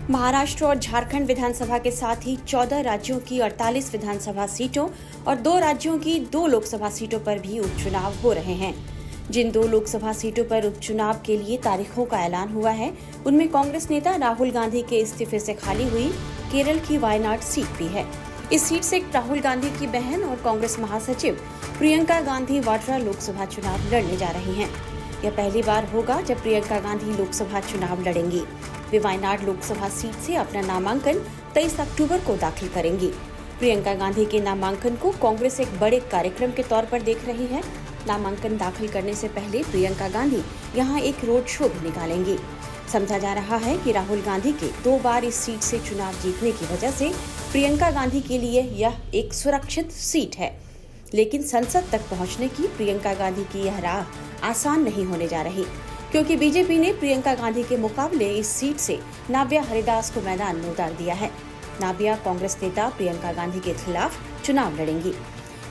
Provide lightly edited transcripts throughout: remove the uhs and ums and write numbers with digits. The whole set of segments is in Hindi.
महाराष्ट्र और झारखंड विधानसभा के साथ ही 14 राज्यों की 48 विधानसभा सीटों और 2 राज्यों की 2 लोकसभा सीटों पर भी उपचुनाव हो रहे हैं। जिन 2 लोकसभा सीटों पर उपचुनाव के लिए तारीखों का ऐलान हुआ है, उनमें कांग्रेस नेता राहुल गांधी के इस्तीफे से खाली हुई केरल की वायनाड सीट भी है। इस सीट से राहुल गांधी की बहन और कांग्रेस महासचिव प्रियंका गांधी वाड्रा लोकसभा चुनाव लड़ने जा रही हैं। यह पहली बार होगा जब प्रियंका गांधी लोकसभा चुनाव लड़ेंगी। वे वायनाड लोकसभा सीट से अपना नामांकन 23 अक्टूबर को दाखिल करेंगी। प्रियंका गांधी के नामांकन को कांग्रेस एक बड़े कार्यक्रम के तौर पर देख रही है। नामांकन दाखिल करने से पहले प्रियंका गांधी यहां एक रोड शो भी निकालेंगी। समझा जा रहा है कि राहुल गांधी के 2 बार इस सीट से चुनाव जीतने की वजह से प्रियंका गांधी के लिए यह एक सुरक्षित सीट है। लेकिन संसद तक पहुंचने की प्रियंका गांधी की यह राह आसान नहीं होने जा रही, क्योंकि बीजेपी ने प्रियंका गांधी के मुकाबले इस सीट से नाव्या हरिदास को मैदान में उतार दिया है। नाव्या कांग्रेस नेता प्रियंका गांधी के खिलाफ चुनाव लड़ेंगी।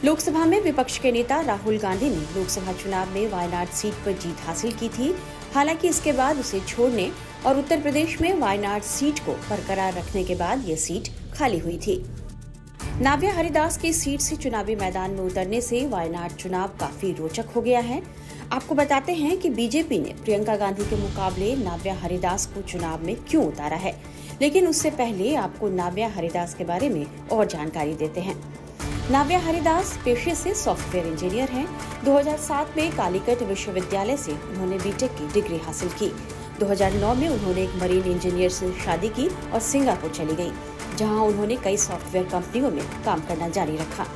लोकसभा में विपक्ष के नेता राहुल गांधी ने लोकसभा चुनाव में वायनाड सीट पर जीत हासिल की थी। हालांकि इसके बाद उसे छोड़ने और उत्तर प्रदेश में वायनाड सीट को बरकरार रखने के बाद ये सीट खाली हुई थी। नाव्या हरिदास की सीट से चुनावी मैदान में उतरने से वायनाड चुनाव काफी रोचक हो गया है। आपको बताते हैं कि बीजेपी ने प्रियंका गांधी के मुकाबले नाव्या हरिदास को चुनाव में क्यों उतारा है, लेकिन उससे पहले आपको नाव्या हरिदास के बारे में और जानकारी देते हैं। नाव्या हरिदास पेशे से सॉफ्टवेयर इंजीनियर हैं। 2007 में कालीकट विश्वविद्यालय से उन्होंने बीटेक की डिग्री हासिल की। 2009 में उन्होंने एक मरीन इंजीनियर से शादी की और सिंगापुर चली गई, जहां उन्होंने कई सॉफ्टवेयर कंपनियों में काम करना जारी रखा।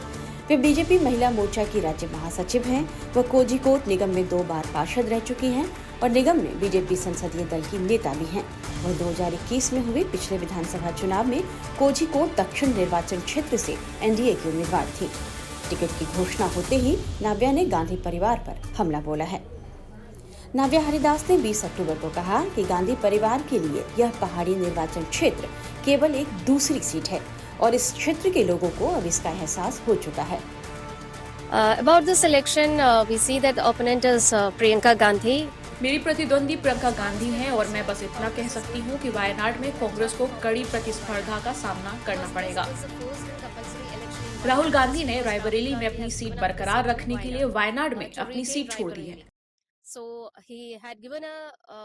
वे बीजेपी महिला मोर्चा की राज्य महासचिव हैं। वह कोझिकोड निगम में 2 बार पार्षद रह चुकी हैं और निगम में बीजेपी संसदीय दल की नेता भी हैं। वह 2021 में हुए पिछले विधानसभा चुनाव में कोझिकोड दक्षिण निर्वाचन क्षेत्र से एनडीए की उम्मीदवार थी। टिकट की घोषणा होते ही नाव्या ने गांधी परिवार पर हमला बोला है। नाव्या हरिदास ने 20 अक्टूबर को कहा कि गांधी परिवार के लिए यह पहाड़ी निर्वाचन क्षेत्र केवल एक दूसरी सीट है और इस क्षेत्र के लोगों को अब इसका एहसास हो चुका है। About this election, we see that the opponent is Priyanka Gandhi. मेरी प्रतिद्वंदी प्रियंका गांधी हैं और मैं बस इतना कह सकती हूँ कि वायनाड में कांग्रेस को कड़ी प्रतिस्पर्धा का सामना करना पड़ेगा। राहुल गांधी ने रायबरेली में अपनी सीट बरकरार रखने के लिए वायनाड में अपनी सीट छोड़ दी है। So he had given a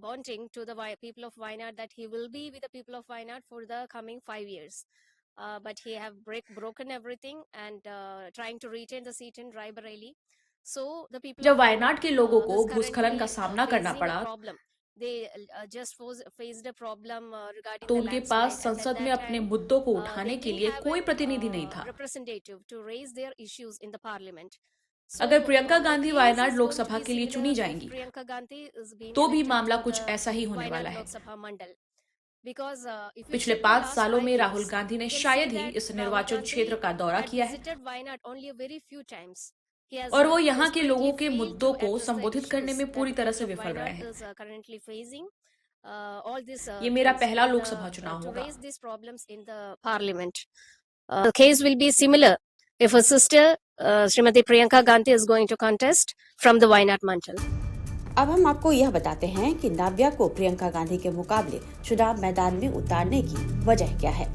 bonding to the people of Wayanad that he will be with the people of Wayanad for the coming 5 years. But he have broken everything and trying to retain the seat in Raebareli. So the people जब वायनाड के लोगों को भूस्खलन का सामना करना पड़ा, they just faced a problem regarding तो the उनके landslide, पास and संसद at में that अपने time, मुद्दों को they उठाने के didn't लिए have कोई a, प्रतिनिधि नहीं था। representative to raise their issues in the parliament. अगर प्रियंका गांधी वायनाड लोकसभा के लिए चुनी जाएंगी, तो भी मामला कुछ ऐसा ही होने वाला है। पिछले 5 सालों में राहुल गांधी ने शायद ही इस निर्वाचन क्षेत्र का दौरा किया है और वो यहाँ के लोगों के मुद्दों को संबोधित करने में पूरी तरह से विफल रहे हैं। ये मेरा पहला लोकसभा चुनाव होगा। The case will be similar if a sister, Srimati Priyanka Gandhi, is going to contest from the Wayanad Mandal. अब हम आपको यह बताते हैं कि नाव्या को प्रियंका गांधी के मुकाबले चुनाव मैदान में उतारने की वजह क्या है।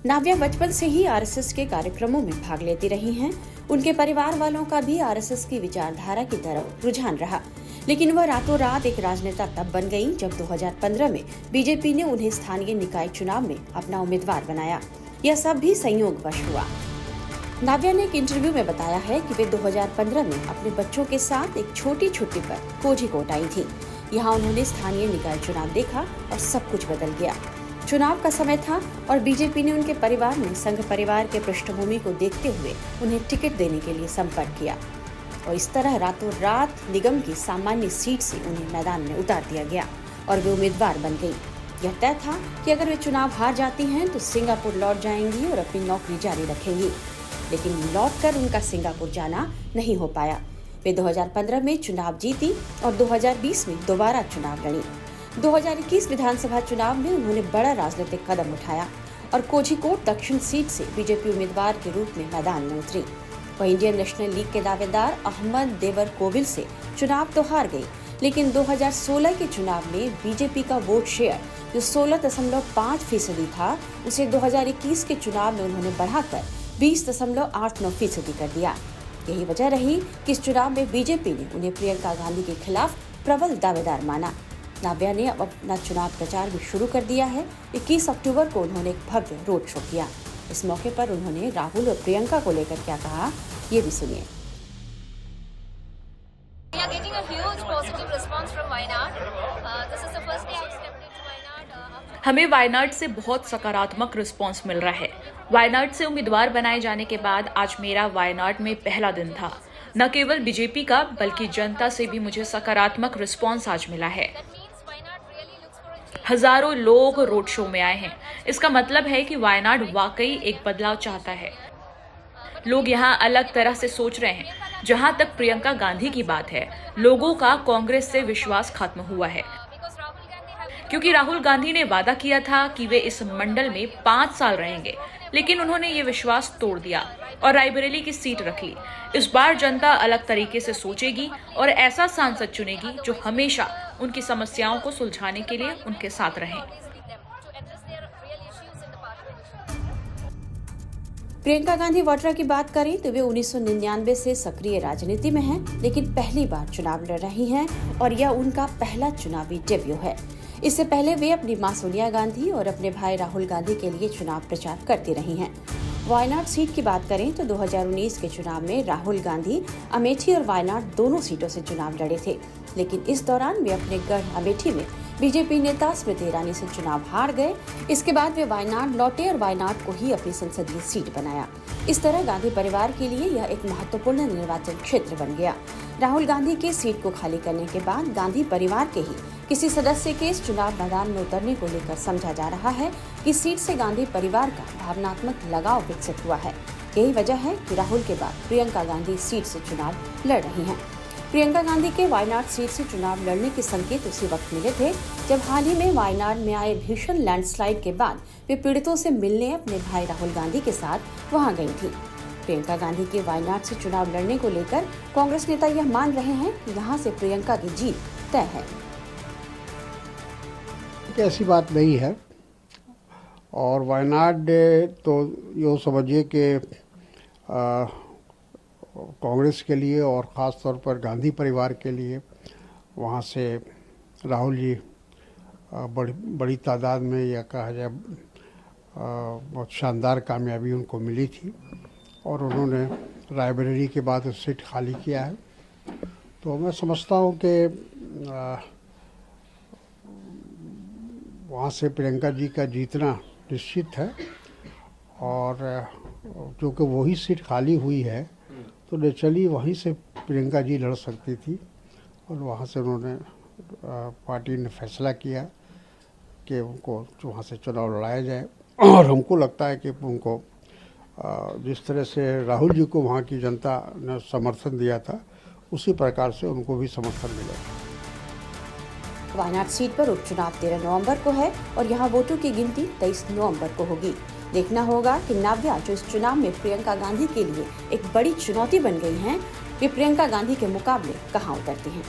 नाव्या बचपन से ही आरएसएस के कार्यक्रमों में भाग लेती रही हैं। उनके परिवार वालों का भी आरएसएस की विचारधारा की तरफ रुझान रहा, लेकिन वह रातों रात एक राजनेता तब बन गयी जब 2015 में बीजेपी ने उन्हें स्थानीय निकाय चुनाव में अपना उम्मीदवार बनाया। यह सब भी संयोगवश हुआ। नाव्या ने एक इंटरव्यू में बताया है कि वे 2015 में अपने बच्चों के साथ एक छोटी छुट्टी पर कोझिकोड आई थी। यहाँ उन्होंने स्थानीय निकाय चुनाव देखा और सब कुछ बदल गया। चुनाव का समय था और बीजेपी ने उनके परिवार में संघ परिवार के पृष्ठभूमि को देखते हुए उन्हें टिकट देने के लिए संपर्क किया और इस तरह रातों रात निगम की सामान्य सीट से उन्हें मैदान में उतार दिया गया और वे उम्मीदवार बन गयी। यह तय था कि अगर वे चुनाव हार जाती हैं तो सिंगापुर लौट जाएंगी और अपनी नौकरी जारी रखेंगी, लेकिन लौटकर उनका सिंगापुर जाना नहीं हो पाया। वे 2015 में चुनाव जीती और 2020 में दोबारा चुनाव लड़ी। 2021 विधानसभा चुनाव में उन्होंने बड़ा राजनीतिक कदम उठाया और कोझिकोड दक्षिण सीट से बीजेपी उम्मीदवार के रूप में मैदान में उतरी। वह इंडियन नेशनल लीग के दावेदार अहमद देवरकोविल से चुनाव तो हार गई, लेकिन 2016 के चुनाव में बीजेपी का वोट शेयर जो 16.5% था, उसे 2021 के चुनाव में उन्होंने बढ़ाकर 20.89% कर दिया। यही वजह रही कि इस चुनाव में बीजेपी ने उन्हें प्रियंका गांधी के खिलाफ प्रबल दावेदार माना। नाव्या ने अब अपना चुनाव प्रचार भी शुरू कर दिया है। 21 अक्टूबर को उन्होंने एक भव्य रोड शो किया। इस मौके पर उन्होंने राहुल और प्रियंका को लेकर क्या कहा, ये भी सुनिए। हमें वायनाड से बहुत सकारात्मक रिस्पांस मिल रहा है। वायनाड से उम्मीदवार बनाए जाने के बाद आज मेरा वायनाड में पहला दिन था। न केवल बीजेपी का बल्कि जनता से भी मुझे सकारात्मक रिस्पांस आज मिला है। हजारों लोग रोड शो में आए हैं। इसका मतलब है कि वायनाड वाकई एक बदलाव चाहता है। लोग यहाँ अलग तरह से सोच रहे हैं। जहाँ तक प्रियंका गांधी की बात है, लोगों का कांग्रेस से विश्वास खत्म हुआ है, क्योंकि राहुल गांधी ने वादा किया था कि वे इस मंडल में 5 साल रहेंगे, लेकिन उन्होंने ये विश्वास तोड़ दिया और रायबरेली की सीट रख ली। इस बार जनता अलग तरीके से सोचेगी और ऐसा सांसद चुनेगी जो हमेशा उनकी समस्याओं को सुलझाने के लिए उनके साथ रहे। प्रियंका गांधी वाड्रा की बात करें तो वे 1999 से सक्रिय राजनीति में हैं, लेकिन पहली बार चुनाव लड़ रही हैं और यह उनका पहला चुनावी डेब्यू है। इससे पहले वे अपनी मां सोनिया गांधी और अपने भाई राहुल गांधी के लिए चुनाव प्रचार करती रही हैं। वायनाड सीट की बात करें तो 2019 के चुनाव में राहुल गांधी अमेठी और वायनाड दोनों सीटों से चुनाव लड़े थे, लेकिन इस दौरान वे अपने गढ़ अमेठी में बीजेपी नेता स्मृति ईरानी से चुनाव हार गए। इसके बाद वे वायनाड लौटे और वायनाड को ही अपनी संसदीय सीट बनाया। इस तरह गांधी परिवार के लिए यह एक महत्वपूर्ण निर्वाचन क्षेत्र बन गया। राहुल गांधी की सीट को खाली करने के बाद गांधी परिवार के ही किसी सदस्य के इस चुनाव मैदान में उतरने को लेकर समझा जा रहा है कि सीट से गांधी परिवार का भावनात्मक लगाव विकसित हुआ है। यही वजह है कि राहुल के बाद प्रियंका गांधी सीट से चुनाव लड़ रही हैं। प्रियंका गांधी के वायनाड सीट से चुनाव लड़ने के संकेत उसी वक्त मिले थे जब हाल ही में वायनाड में आए भीषण लैंडस्लाइड के बाद वे पीड़ितों से मिलने अपने भाई राहुल गांधी के साथ वहां गई थी। प्रियंका गांधी के वायनाड से चुनाव लड़ने को लेकर कांग्रेस नेता यह मान रहे हैं कि यहां से प्रियंका की जीत तय है। ऐसी बात नहीं है, और वायनाड तो यो समझिए कि कांग्रेस के लिए और ख़ास तौर पर गांधी परिवार के लिए वहाँ से राहुल जी बड़ी तादाद में, या कहा जाए बहुत शानदार कामयाबी उनको मिली थी और उन्होंने रायबरेली के बाद सीट खाली किया है। तो मैं समझता हूँ कि वहाँ से प्रियंका जी का जीतना निश्चित है, और क्योंकि वही सीट खाली हुई है तो नेचुरली वहीं से प्रियंका जी लड़ सकती थी, और वहाँ से उन्होंने पार्टी ने फैसला किया कि उनको वहाँ से चुनाव लड़ाया जाए। और हमको लगता है कि उनको जिस तरह से राहुल जी को वहाँ की जनता ने समर्थन दिया था, उसी प्रकार से उनको भी समर्थन मिलेगा। वायनाड सीट पर उपचुनाव 13 नवंबर को है और यहां वोटों की गिनती 23 नवंबर को होगी। देखना होगा कि नाव्या, जो इस चुनाव में प्रियंका गांधी के लिए एक बड़ी चुनौती बन गई हैं, वे प्रियंका गांधी के मुकाबले कहां उतरती हैं।